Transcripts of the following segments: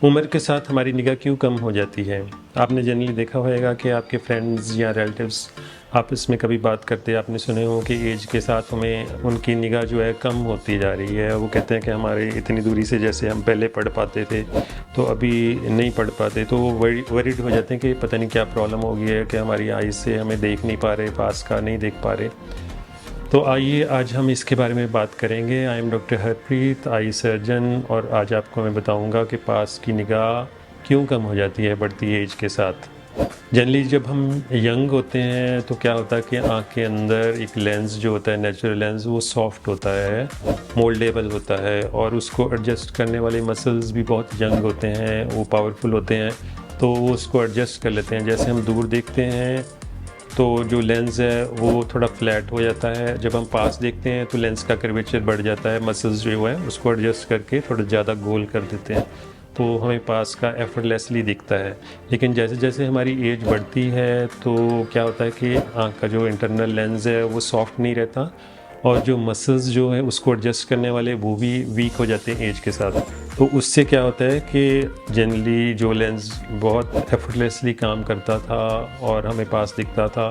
उम्र के साथ हमारी निगाह क्यों कम हो जाती है? आपने जनरली देखा होगा कि आपके फ्रेंड्स या रिलेटिव्स आपस में कभी बात करते आपने सुने हो कि एज के साथ हमें उनकी निगाह जो है कम होती जा रही है। वो कहते हैं कि हमारे इतनी दूरी से जैसे हम पहले पढ़ पाते थे तो अभी नहीं पढ़ पाते, तो वो वरीड हो जाते हैं कि पता नहीं क्या प्रॉब्लम हो गई है कि हमारी आइज़ से हमें देख नहीं पा रहे, पास का नहीं देख पा रहे। तो आइए आज हम इसके बारे में बात करेंगे। I am doctor Harpreet, eye surgeon, और आज आपको मैं बताऊंगा कि पास की निगाह क्यों कम हो जाती है बढ़ती एज के साथ। जनरली जब हम यंग होते हैं तो क्या होता है कि आँख के अंदर एक लेंस जो होता है, नेचुरल लेंस, वो सॉफ्ट होता है, मोल्डेबल होता है, और उसको एडजस्ट करने वाले मसल्स भी बहुत यंग होते हैं, वो पावरफुल होते हैं, तो वो उसको एडजस्ट कर लेते हैं। जैसे हम दूर देखते हैं तो जो लेंस है वो थोड़ा फ्लैट हो जाता है, जब हम पास देखते हैं तो लेंस का कर्वेचर बढ़ जाता है, मसल्स जो है उसको एडजस्ट करके थोड़ा ज़्यादा गोल कर देते हैं, तो हमें पास का एफर्टलेसली दिखता है। लेकिन जैसे जैसे हमारी एज बढ़ती है तो क्या होता है कि आँख का जो इंटरनल लेंस है वो सॉफ्ट नहीं रहता, और जो मसल्स जो है उसको एडजस्ट करने वाले वो भी वीक हो जाते हैं एज के साथ। तो उससे क्या होता है कि जनरली जो लेंस बहुत एफर्टलेसली काम करता था और हमें पास दिखता था,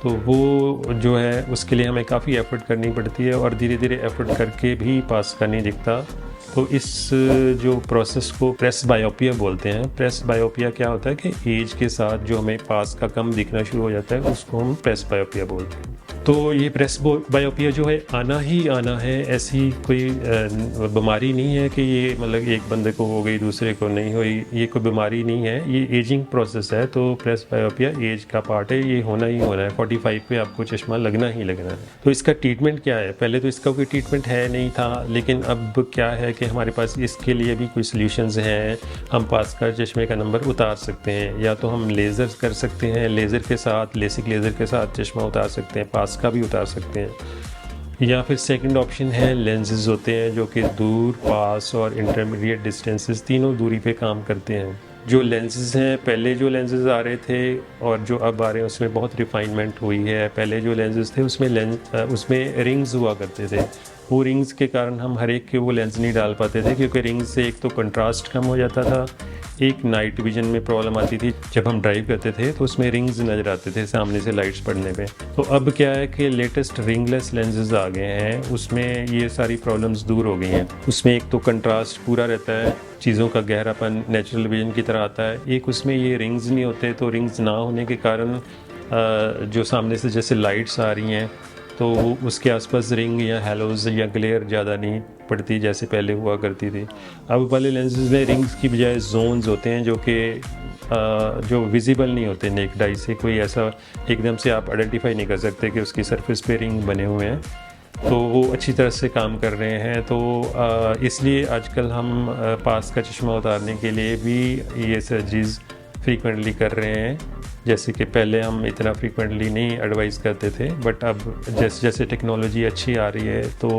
तो वो जो है उसके लिए हमें काफ़ी एफ़र्ट करनी पड़ती है, और धीरे धीरे एफ़र्ट करके भी पास का नहीं दिखता। तो इस जो प्रोसेस को प्रेस बायोपिया बोलते हैं। प्रेस बायोपिया क्या होता है कि एज के साथ जो हमें पास का कम दिखना शुरू हो जाता है उसको हम प्रेस बायोपिया बोलते हैं। तो ये प्रेस बायोपिया जो है आना ही आना है, ऐसी कोई बीमारी नहीं है कि ये मतलब एक बंदे को हो गई दूसरे को नहीं हुई, ये कोई बीमारी नहीं है, ये एजिंग प्रोसेस है। तो प्रेस बायोपिया एज का पार्ट है, ये होना ही होना है। 45 पे आपको चश्मा लगना ही लगना है। तो इसका ट्रीटमेंट क्या है? पहले तो इसका कोई ट्रीटमेंट है नहीं था, लेकिन अब क्या है कि हमारे पास इसके लिए भी कोई सोल्यूशंस हैं। हम पास का चश्मे का नंबर उतार सकते हैं, या तो हम लेज़र कर सकते हैं, लेज़र के साथ, लेसिक लेज़र के साथ चश्मा उतार सकते हैं, पास का भी उतार सकते हैं। या फिर सेकंड ऑप्शन है लेंसेज होते हैं जो कि दूर, पास और इंटरमीडिएट डिस्टेंसेस तीनों दूरी पे काम करते हैं। जो लेंसेज हैं, पहले जो लेंसेज आ रहे थे और जो अब आ रहे हैं उसमें बहुत रिफाइनमेंट हुई है। पहले जो लेंसेज थे उसमें रिंग्स हुआ करते थे। वो रिंग्स के कारण हम हर एक के वो लेंस नहीं डाल पाते थे, क्योंकि रिंग्स से एक तो कंट्रास्ट कम हो जाता था, एक नाइट विजन में प्रॉब्लम आती थी। जब हम ड्राइव करते थे तो उसमें रिंग्स नज़र आते थे सामने से लाइट्स पड़ने पे। तो अब क्या है कि लेटेस्ट रिंगलेस लेंसेज आ गए हैं, उसमें ये सारी प्रॉब्लम्स दूर हो गई हैं। उसमें एक तो कंट्रास्ट पूरा रहता है, चीज़ों का गहरापन नेचुरल विजन की तरह आता है। एक उसमें ये रिंग्स नहीं होते, तो रिंग्स ना होने के कारण जो सामने से जैसे लाइट्स आ रही हैं तो उसके आसपास रिंग या हेलोज या ग्लेयर ज़्यादा नहीं पड़ती जैसे पहले हुआ करती थी। अब वाले लेंसेज में रिंग्स की बजाय जोन्स होते हैं जो कि जो विजिबल नहीं होते नेक्ड आई से। कोई ऐसा एकदम से आप आइडेंटिफाई नहीं कर सकते कि उसकी सरफेस पे रिंग बने हुए हैं, तो वो अच्छी तरह से काम कर रहे हैं। तो इसलिए आजकल हम पास का चश्मा उतारने के लिए भी ये सर्जरीज़ फ्रीक्वेंटली कर रहे हैं, जैसे कि पहले हम इतना फ्रीक्वेंटली नहीं एडवाइस करते थे। बट अब जैसे जैसे टेक्नोलॉजी अच्छी आ रही है तो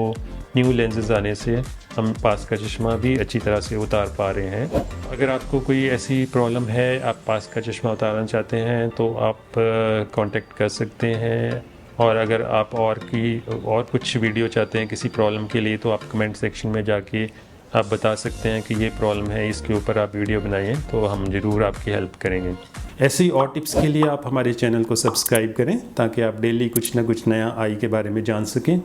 न्यू लेंसेज आने से हम पास का चश्मा भी अच्छी तरह से उतार पा रहे हैं। अगर आपको कोई ऐसी प्रॉब्लम है, आप पास का चश्मा उतारना चाहते हैं, तो आप कांटेक्ट कर सकते हैं। और अगर आप और कुछ वीडियो चाहते हैं किसी प्रॉब्लम के लिए, तो आप कमेंट सेक्शन में जाके आप बता सकते हैं कि ये प्रॉब्लम है, इसके ऊपर आप वीडियो बनाइए, तो हम ज़रूर आपकी हेल्प करेंगे। ऐसी और टिप्स के लिए आप हमारे चैनल को सब्सक्राइब करें ताकि आप डेली कुछ ना कुछ नया आई के बारे में जान सकें।